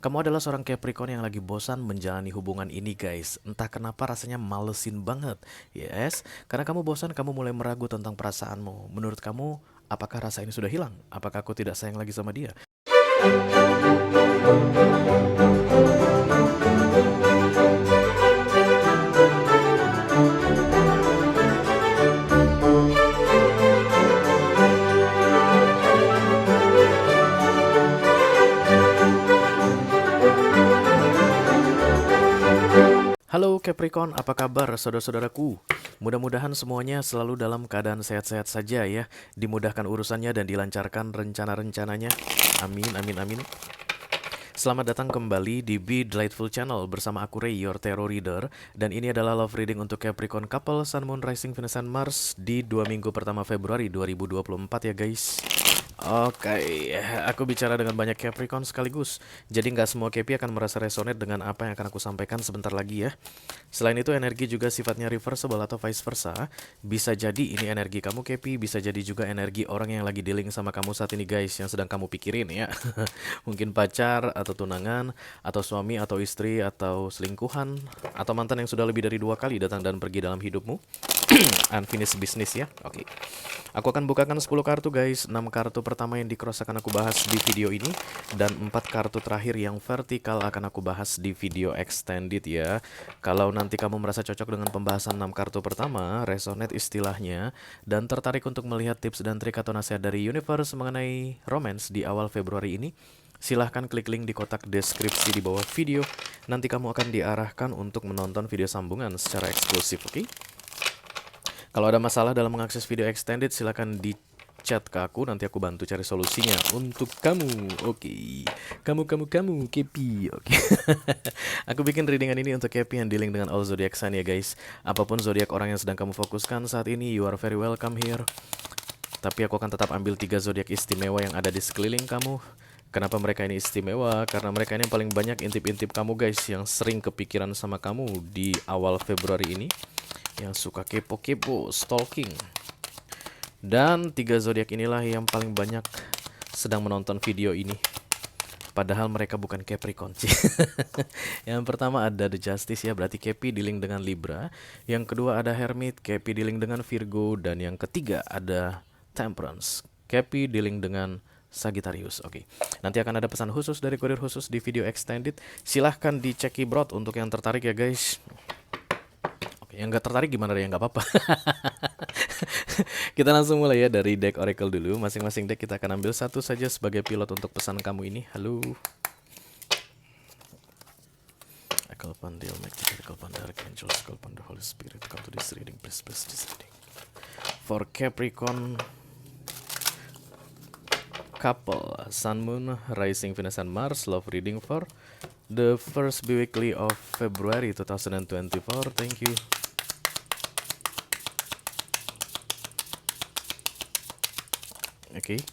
Kamu adalah seorang Capricorn yang lagi bosan menjalani hubungan ini, guys. Entah kenapa rasanya malesin banget. Yes, karena kamu bosan, kamu mulai meragu tentang perasaanmu. Menurut kamu, apakah rasa ini sudah hilang? Apakah aku tidak sayang lagi sama dia? Halo Capricorn, apa kabar saudara-saudaraku? Mudah-mudahan semuanya selalu dalam keadaan sehat-sehat saja ya. Dimudahkan urusannya dan dilancarkan rencana-rencananya. Amin, amin, amin. Selamat datang kembali di Be Delightful Channel bersama aku Ray, your tarot reader. Dan ini adalah love reading untuk Capricorn couple Sun, Moon, Rising, Venus, and Mars di 2 minggu pertama Februari 2024 ya guys. Oke, aku bicara dengan banyak Capricorn sekaligus. Jadi nggak semua Capi akan merasa resonate dengan apa yang akan aku sampaikan sebentar lagi ya. Selain itu energi juga sifatnya reversible atau vice versa. Bisa jadi ini energi kamu Capi, bisa jadi juga energi orang yang lagi dealing sama kamu saat ini guys, yang sedang kamu pikirin ya. Mungkin pacar atau tunangan, atau suami atau istri, atau selingkuhan, atau mantan yang sudah lebih dari 2 kali datang dan pergi dalam hidupmu. Unfinished business ya. Oke. Aku akan bukakan 10 kartu guys. 6 kartu pertama yang di cross akan aku bahas di video ini, dan 4 kartu terakhir yang vertikal akan aku bahas di video extended ya. Kalau nanti kamu merasa cocok dengan pembahasan 6 kartu pertama, resonate istilahnya, dan tertarik untuk melihat tips dan trik atau nasihat dari universe mengenai romance di awal Februari ini, silahkan klik link di kotak deskripsi di bawah video. Nanti kamu akan diarahkan untuk menonton video sambungan secara eksklusif, oke? Kalau ada masalah dalam mengakses video extended, silahkan di chat ke aku, nanti aku bantu cari solusinya untuk kamu. Oke. Kamu, Kepi. Oke. Aku bikin readingan ini untuk Kepi yang dealing dengan all zodiac sign ya guys. Apapun zodiak orang yang sedang kamu fokuskan saat ini, you are very welcome here. Tapi aku akan tetap ambil 3 zodiak istimewa yang ada di sekeliling kamu. Kenapa mereka ini istimewa? Karena mereka ini yang paling banyak intip-intip kamu guys, yang sering kepikiran sama kamu di awal Februari ini, yang suka kepo-kepo, stalking. Dan 3 zodiak inilah yang paling banyak sedang menonton video ini. Padahal mereka bukan Capricorn. Yang pertama ada The Justice ya, berarti Capi dealing dengan Libra. Yang kedua ada Hermit, Capi dealing dengan Virgo. Dan yang ketiga ada Temperance, Capi dealing dengan Sagittarius. Oke. Nanti akan ada pesan khusus dari kurir khusus di video extended. Silahkan dicek keyboard untuk yang tertarik ya guys. Yang nggak tertarik gimana ya, nggak apa-apa. Kita langsung mulai ya dari deck Oracle dulu. Masing-masing deck kita akan ambil satu saja sebagai pilot untuk pesan kamu ini. Halo. I call upon the Almighty, I call upon the Archangels, I call upon the Holy Spirit. Come to this reading, please bless this reading. For Capricorn couple, Sun, Moon, Rising, Venus, and Mars, love reading for the first biweekly of February 2024. Thank you. Oke.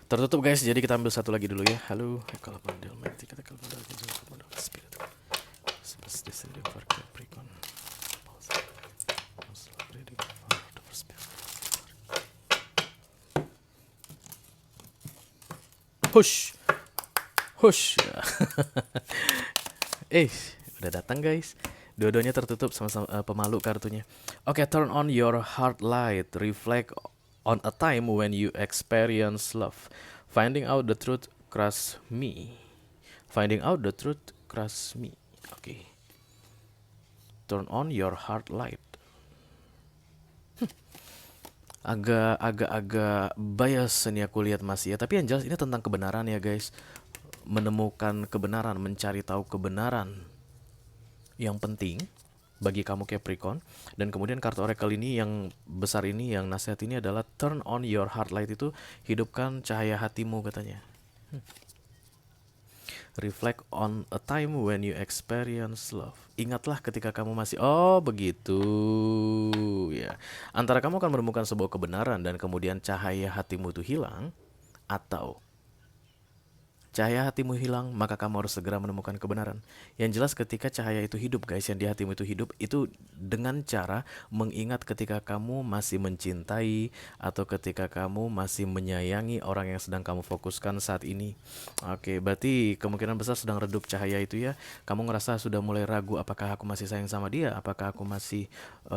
Tertutup guys, jadi kita ambil satu lagi dulu ya. Halo, kalau pandel mati kata kalau pandel spirit. This reading for Capricorn. Hush. Hush. Udah datang guys. Dua-duanya tertutup sama-sama pemalu kartunya. Oke, turn on your heart light. Reflect on a time when you experience love. Finding out the truth crush me. Finding out the truth crush me. Oke. Turn on your heart light. Agak bias ini aku lihat masih ya. Tapi yang jelas ini tentang kebenaran ya guys. Menemukan kebenaran, mencari tahu kebenaran yang penting bagi kamu Capricorn. Dan kemudian kartu Oracle ini yang besar ini, yang nasihat ini adalah turn on your heart light, itu hidupkan cahaya hatimu katanya. Reflect on a time when you experience love. Ingatlah ketika kamu masih, oh begitu ya. Antara kamu akan menemukan sebuah kebenaran dan kemudian cahaya hatimu itu hilang, atau cahaya hatimu hilang, maka kamu harus segera menemukan kebenaran. Yang jelas ketika cahaya itu hidup guys, yang di hatimu itu hidup, itu dengan cara mengingat ketika kamu masih mencintai atau ketika kamu masih menyayangi orang yang sedang kamu fokuskan saat ini. Oke, berarti kemungkinan besar sedang redup cahaya itu ya. Kamu ngerasa sudah mulai ragu, apakah aku masih sayang sama dia, apakah aku masih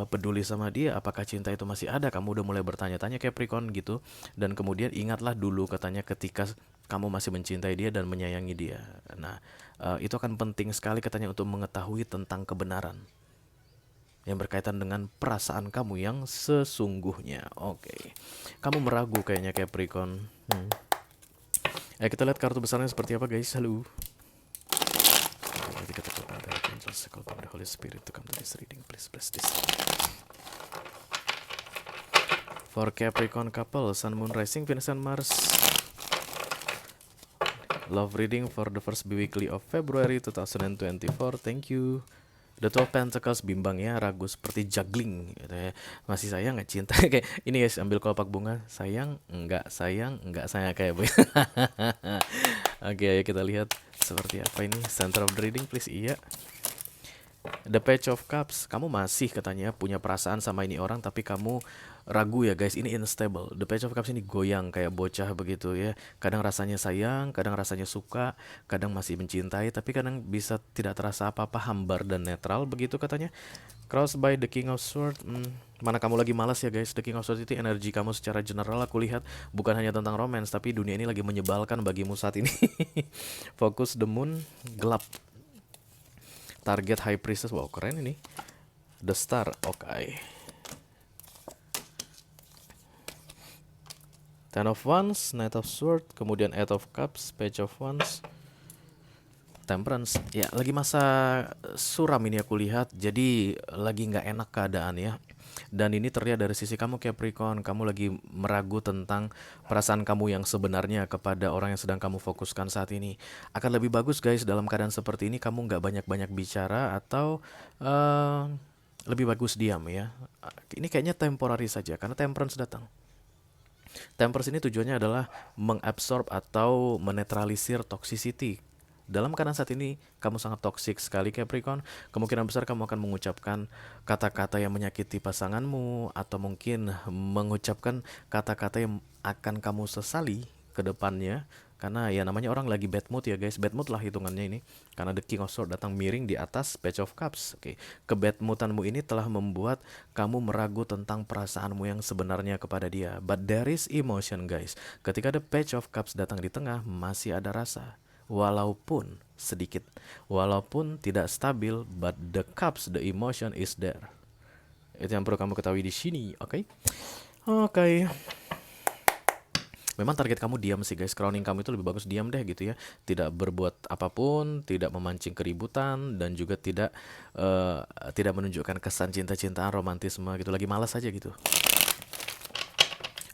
peduli sama dia, apakah cinta itu masih ada. Kamu udah mulai bertanya-tanya Capricorn gitu. Dan kemudian ingatlah dulu katanya ketika kamu masih mencintai dia dan menyayangi dia. Nah, itu akan penting sekali katanya untuk mengetahui tentang kebenaran yang berkaitan dengan perasaan kamu yang sesungguhnya. Oke. Kamu meragu kayaknya Capricorn. Kita lihat kartu besarnya seperti apa guys. Halo. Nanti kita coba dari angels, call upon the Holy Spirit to come to this reading. Please bless this. For Capricorn couple, Sun, Moon, Rising, Venus, and Mars. Love reading for the first weekly of February 2024. Thank you. The 12 Pentacles bimbang ya, ragu seperti juggling gitu ya. Masih sayang nggak cinta kayak ini guys, ambil kelopak bunga. Sayang enggak kayak bu. Oke, ayo kita lihat seperti apa ini. Center of the reading please. Iya. The Page of Cups, kamu masih katanya punya perasaan sama ini orang tapi kamu ragu ya guys, ini unstable. The Page of Cups ini goyang kayak bocah begitu ya. Kadang rasanya sayang, kadang rasanya suka, kadang masih mencintai, tapi kadang bisa tidak terasa apa-apa, hambar dan netral begitu katanya. Crossed by the King of Swords. Mana kamu lagi malas ya guys. The King of Swords itu energi kamu secara general aku lihat bukan hanya tentang romance, tapi dunia ini lagi menyebalkan bagimu saat ini. Focus the Moon, gelap. Target High Priestess, wow keren ini. The Star, oke. Ten of Wands, Knight of Swords, kemudian Eight of Cups, Page of Wands, Temperance. Ya lagi masa suram ini aku lihat, jadi lagi nggak enak keadaan ya. Dan ini terlihat dari sisi kamu Capricorn, kamu lagi meragu tentang perasaan kamu yang sebenarnya kepada orang yang sedang kamu fokuskan saat ini. Akan lebih bagus guys dalam keadaan seperti ini kamu nggak banyak-banyak bicara atau lebih bagus diam ya. Ini kayaknya temporary saja karena Temperance datang. Temperance ini tujuannya adalah mengabsorb atau menetralisir toxicity. Dalam keadaan saat ini kamu sangat toksik sekali Capricorn. Kemungkinan besar kamu akan mengucapkan kata-kata yang menyakiti pasanganmu, atau mungkin mengucapkan kata-kata yang akan kamu sesali ke depannya. Karena ya namanya orang lagi bad mood ya guys. Bad mood lah hitungannya ini. Karena the King of Swords datang miring di atas Page of Cups. Oke. Kebad moodanmu ini telah membuat kamu meragu tentang perasaanmu yang sebenarnya kepada dia. But there is emotion guys. Ketika the Page of Cups datang di tengah, masih ada rasa. Walaupun sedikit, walaupun tidak stabil, but the cups, the emotion is there. Itu yang perlu kamu ketahui di sini, oke? Oke. Memang target kamu diam sih guys. Crowning kamu itu lebih bagus diam deh gitu ya. Tidak berbuat apapun, tidak memancing keributan, dan juga tidak menunjukkan kesan cinta-cintaan, romantisme gitu. Lagi malas aja gitu.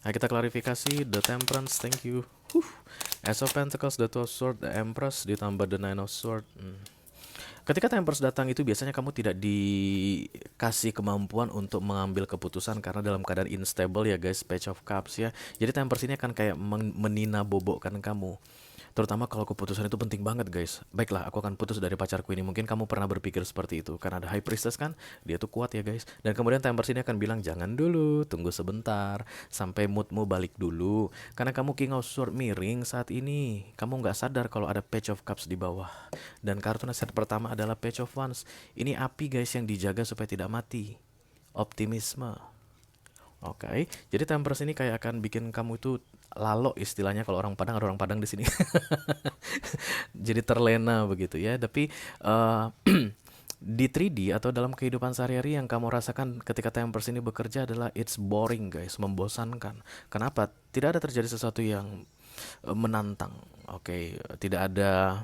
Nah, kita klarifikasi the Temperance, thank you. Ace of Pentacles, the Two of Swords, the Empress, ditambah the Nine of Swords. Ketika Temperance datang itu biasanya kamu tidak dikasih kemampuan untuk mengambil keputusan karena dalam keadaan unstable ya guys, Page of Cups ya. Jadi Temperance ini akan kayak menina bobokkan kamu. Terutama kalau keputusan itu penting banget guys. Baiklah, aku akan putus dari pacarku ini. Mungkin kamu pernah berpikir seperti itu. Karena ada High Priestess kan, dia tuh kuat ya guys. Dan kemudian Temperance ini akan bilang, jangan dulu, tunggu sebentar, sampai moodmu balik dulu. Karena kamu King of Swords miring saat ini. Kamu nggak sadar kalau ada Page of Cups di bawah. Dan kartu nasihat pertama adalah Page of Wands. Ini api guys yang dijaga supaya tidak mati. Optimisme. Oke, jadi Temperance ini kayak akan bikin kamu itu lalo istilahnya kalau orang Padang, ada orang Padang di sini. Jadi terlena begitu ya. Tapi di 3D atau dalam kehidupan sehari-hari yang kamu rasakan ketika Temperance ini bekerja adalah it's boring guys, membosankan. Kenapa? Tidak ada terjadi sesuatu yang menantang. Oke, tidak ada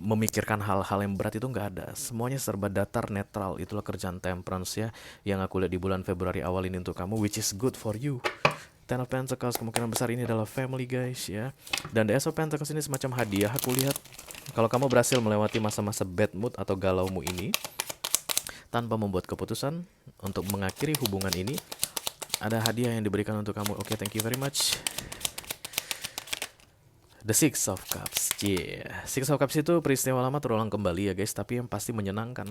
memikirkan hal-hal yang berat, itu nggak ada. Semuanya serba datar, netral. Itulah kerjaan Temperance ya, yang aku lihat di bulan Februari awal ini untuk kamu, which is good for you. Ten of Pentacles kemungkinan besar ini adalah family guys ya. Dan the Ace of Pentacles ini semacam hadiah aku lihat. Kalau kamu berhasil melewati masa-masa bad mood atau galaumu ini tanpa membuat keputusan untuk mengakhiri hubungan ini, ada hadiah yang diberikan untuk kamu. Oke, thank you very much. The Six of Cups. Yeah. Six of Cups itu peristiwa lama terulang kembali ya guys, tapi yang pasti menyenangkan.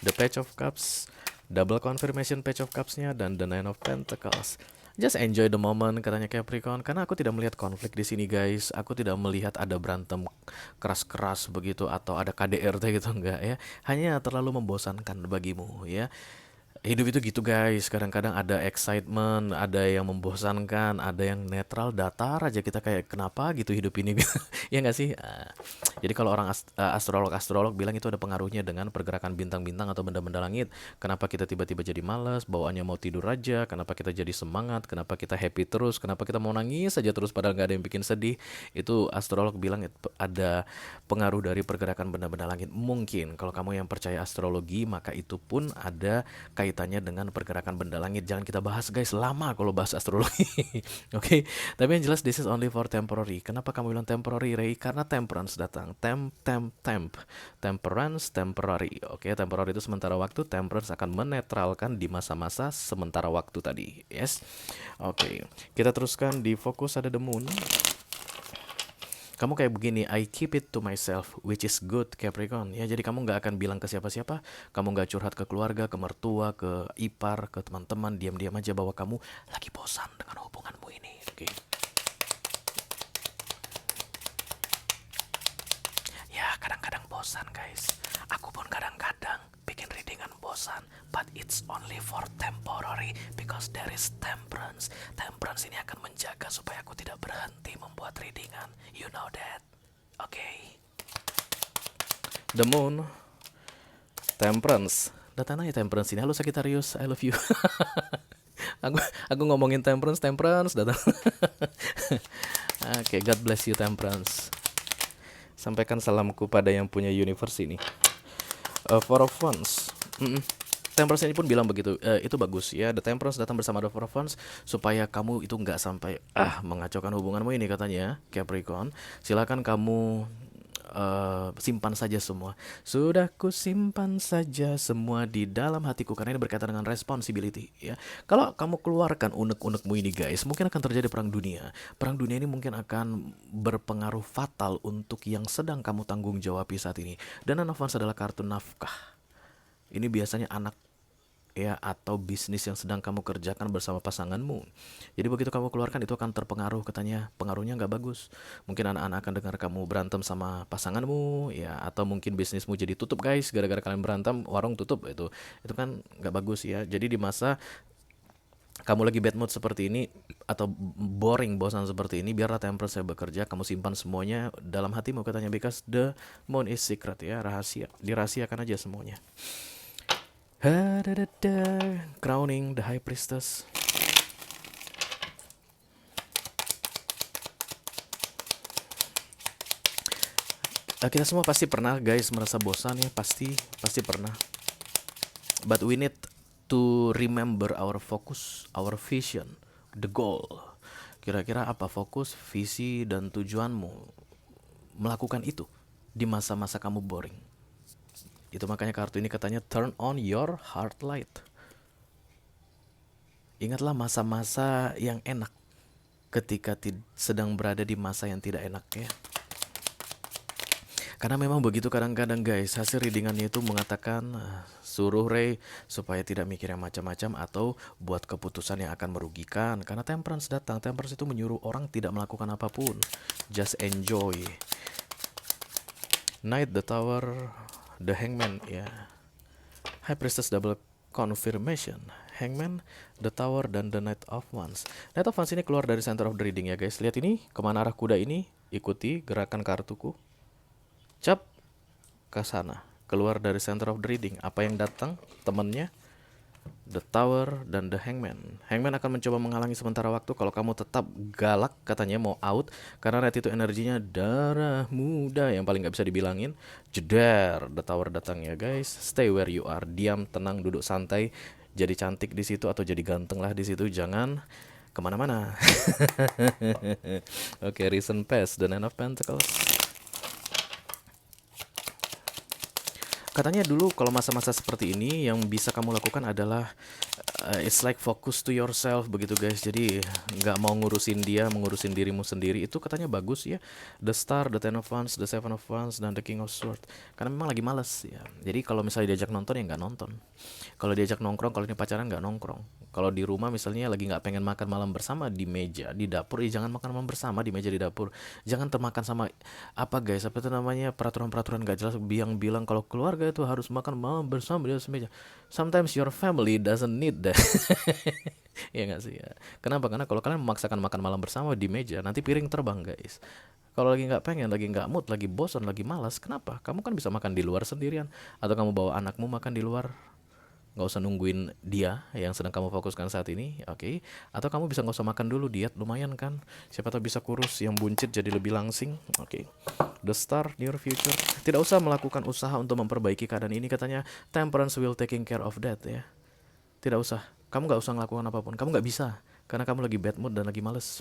The Page of Cups, double confirmation Page of Cups-nya, dan The Nine of Pentacles. Just enjoy the moment katanya Capricorn, karena aku tidak melihat konflik di sini guys. Aku tidak melihat ada berantem keras-keras begitu atau ada KDRT gitu, enggak ya. Hanya terlalu membosankan bagimu ya. Hidup itu gitu guys, kadang-kadang ada excitement, ada yang membosankan, ada yang netral, datar aja kita kayak kenapa gitu hidup ini. Ya nggak sih? Jadi kalau orang astrolog bilang itu ada pengaruhnya dengan pergerakan bintang-bintang atau benda-benda langit. Kenapa kita tiba-tiba jadi malas, bawaannya mau tidur aja, kenapa kita jadi semangat, kenapa kita happy terus, kenapa kita mau nangis saja terus padahal nggak ada yang bikin sedih. Itu astrolog bilang ada pengaruh dari pergerakan benda-benda langit. Mungkin kalau kamu yang percaya astrologi, maka itu pun ada kaitannya dengan pergerakan benda langit. Jangan kita bahas guys, lama kalau bahas astrologi. Oke, tapi yang jelas this is only for temporary. Kenapa kamu bilang temporary, Ray? Karena temperance datang. Temperance, temporary. Oke, temporary itu sementara waktu, temperance akan menetralkan di masa-masa sementara waktu tadi. Yes. Oke, kita teruskan di fokus ada the moon. Kamu kayak begini, I keep it to myself, which is good Capricorn. Ya, jadi kamu nggak akan bilang ke siapa-siapa, kamu nggak curhat ke keluarga, ke mertua, ke ipar, ke teman-teman, diam-diam aja bahwa kamu lagi bosan dengan hubunganmu ini. Oke. Ya, kadang-kadang bosan guys. Aku pun kadang-kadang bikin readingan bosan, but it's only for temporary because there is temperance. Temperance ini akan menjaga supaya aku tidak berhenti membuat readingan. You know that. Okay. The moon, temperance. Datang aja temperance ini. Halo Sagittarius, I love you. aku ngomongin temperance datang. Oke, God bless you temperance. Sampaikan salamku pada yang punya universe ini. Four of Wands. Temperance ini pun bilang begitu, itu bagus ya. The Temperance datang bersama The Four of Wands supaya kamu itu nggak sampai mengacaukan hubunganmu ini katanya Capricorn. Silakan kamu simpan saja semua. Sudah ku simpan saja semua di dalam hatiku, karena ini berkaitan dengan responsibility ya. Kalau kamu keluarkan unek-unekmu ini guys, mungkin akan terjadi perang dunia. Perang dunia ini mungkin akan berpengaruh fatal untuk yang sedang kamu tanggung jawabi saat ini. Dan Nine of Wands adalah kartu nafkah. Ini biasanya anak ya atau bisnis yang sedang kamu kerjakan bersama pasanganmu. Jadi begitu kamu keluarkan itu akan terpengaruh, katanya pengaruhnya nggak bagus. Mungkin anak-anak akan dengar kamu berantem sama pasanganmu ya, atau mungkin bisnismu jadi tutup guys gara-gara kalian berantem, warung tutup. Itu kan nggak bagus ya. Jadi di masa kamu lagi bad mood seperti ini atau bosan seperti ini, biarlah Temperance saya bekerja, kamu simpan semuanya dalam hatimu katanya, because the moon is secret ya, rahasia, dirahasiakan aja semuanya. Crowning the High Priestess. Kita semua pasti pernah guys merasa bosan ya, pasti pernah. But we need to remember our focus, our vision, the goal. Kira-kira apa fokus, visi, dan tujuanmu melakukan itu di masa-masa kamu boring. Itu makanya kartu ini katanya turn on your heart light. Ingatlah masa-masa yang enak ketika sedang berada di masa yang tidak enak ya. Karena memang begitu kadang-kadang guys, hasil readingannya itu mengatakan suruh Ray supaya tidak mikir yang macam-macam atau buat keputusan yang akan merugikan. Karena Temperance datang, Temperance itu menyuruh orang tidak melakukan apapun, just enjoy. Knight, the Tower, the Hangman ya. High Priestess double confirmation, Hangman, the Tower, dan the Knight of Wands. Knight of Wands ini keluar dari center of the reading ya guys. Lihat ini, kemana arah kuda ini, ikuti gerakan kartuku. Cap ke sana, keluar dari center of the reading. Apa yang datang? Temannya the Tower dan the Hangman. Hangman akan mencoba menghalangi sementara waktu kalau kamu tetap galak, katanya mau out. Karena Red itu energinya darah muda yang paling gak bisa dibilangin. Jedar, the Tower datang ya guys. Stay where you are, diam, tenang, duduk santai. Jadi cantik di situ atau jadi ganteng lah di situ, jangan kemana-mana. Oke, recent past, the Nine of Pentacles. Katanya dulu kalau masa-masa seperti ini yang bisa kamu lakukan adalah It's like focus to yourself begitu guys. Jadi nggak mau ngurusin dia, mengurusin dirimu sendiri. Itu katanya bagus ya. The Star, The Ten of Wands, The Seven of Wands, dan The King of Swords. Karena memang lagi males ya. Jadi kalau misalnya diajak nonton ya nggak nonton. Kalau diajak nongkrong, kalau ini pacaran nggak nongkrong. Kalau di rumah misalnya lagi nggak pengen makan malam bersama di meja, di dapur, ya jangan makan malam bersama di meja di dapur. Jangan termakan sama apa guys, apa itu namanya, peraturan-peraturan nggak jelas yang bilang kalau keluarga itu harus makan malam bersama di atas meja. Sometimes your family doesn't need that. Ya nggak sih ya. Kenapa? Karena kalau kalian memaksakan makan malam bersama di meja, nanti piring terbang guys. Kalau lagi nggak pengen, lagi nggak mood, lagi bosan, lagi malas, kenapa? Kamu kan bisa makan di luar sendirian, atau kamu bawa anakmu makan di luar, nggak usah nungguin dia yang sedang kamu fokuskan saat ini, oke? Atau kamu bisa nggak usah makan dulu, diet lumayan kan? Siapa tahu bisa kurus, yang buncit jadi lebih langsing, oke? The Star, near future. Tidak usah melakukan usaha untuk memperbaiki keadaan ini, katanya Temperance will taking care of that ya. Tidak usah, kamu nggak usah ngelakukan apapun, kamu nggak bisa, karena kamu lagi bad mood dan lagi males.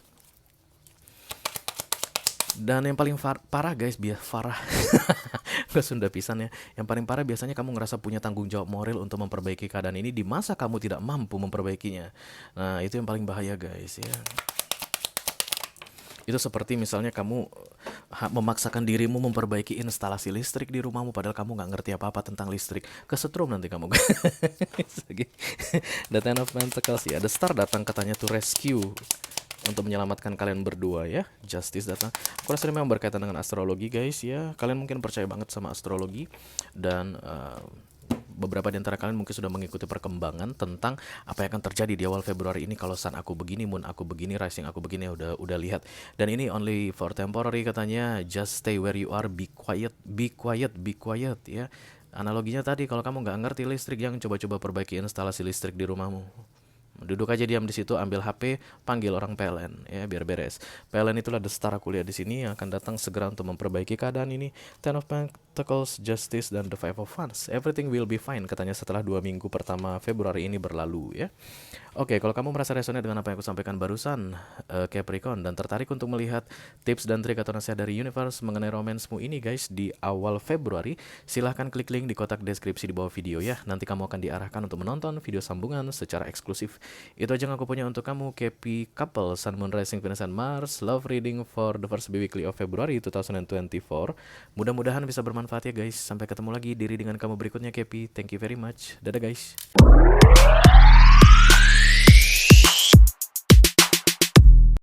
Dan yang paling parah guys, parah ke Sunda pisan ya. Yang paling parah biasanya kamu ngerasa punya tanggung jawab moral untuk memperbaiki keadaan ini di masa kamu tidak mampu memperbaikinya. Nah itu yang paling bahaya guys ya. Itu seperti misalnya kamu memaksakan dirimu memperbaiki instalasi listrik di rumahmu, padahal kamu nggak ngerti apa-apa tentang listrik. Kesetrum nanti kamu. The Ten of Pentacles ya. The Star datang katanya to rescue, untuk menyelamatkan kalian berdua ya. Justice datang. Aku rasa ini memang berkaitan dengan astrologi guys ya. Kalian mungkin percaya banget sama astrologi, dan beberapa di antara kalian mungkin sudah mengikuti perkembangan tentang apa yang akan terjadi di awal Februari ini. Kalau sun aku begini, moon aku begini, rising aku begini, udah lihat. Dan ini only for temporary katanya. Just stay where you are, be quiet, be quiet, be quiet ya. Analoginya tadi, kalau kamu nggak ngerti listrik, yang coba-coba perbaiki instalasi listrik di rumahmu. Duduk aja diam di situ, ambil HP, panggil orang PLN ya biar beres. PLN itulah The Star aku lihat di sini, yang akan datang segera untuk memperbaiki keadaan ini. Ten of Pentacles, Justice, dan The Five of Wands. Everything will be fine katanya setelah 2 minggu pertama Februari ini berlalu ya. Oke, kalau kamu merasa resonate dengan apa yang aku sampaikan barusan, Capricorn, dan tertarik untuk melihat tips dan trik atau nasihat dari universe mengenai romansmu ini guys di awal Februari, silahkan klik link di kotak deskripsi di bawah video ya. Nanti kamu akan diarahkan untuk menonton video sambungan secara eksklusif. Itu aja yang aku punya untuk kamu, Capi Couple, Sun, Moon, Rising, Venus, and Mars, Love Reading for the first weekly of February 2024. Mudah-mudahan bisa bermanfaat ya guys. Sampai ketemu lagi di readingan kamu berikutnya, Capi. Thank you very much. Dadah guys.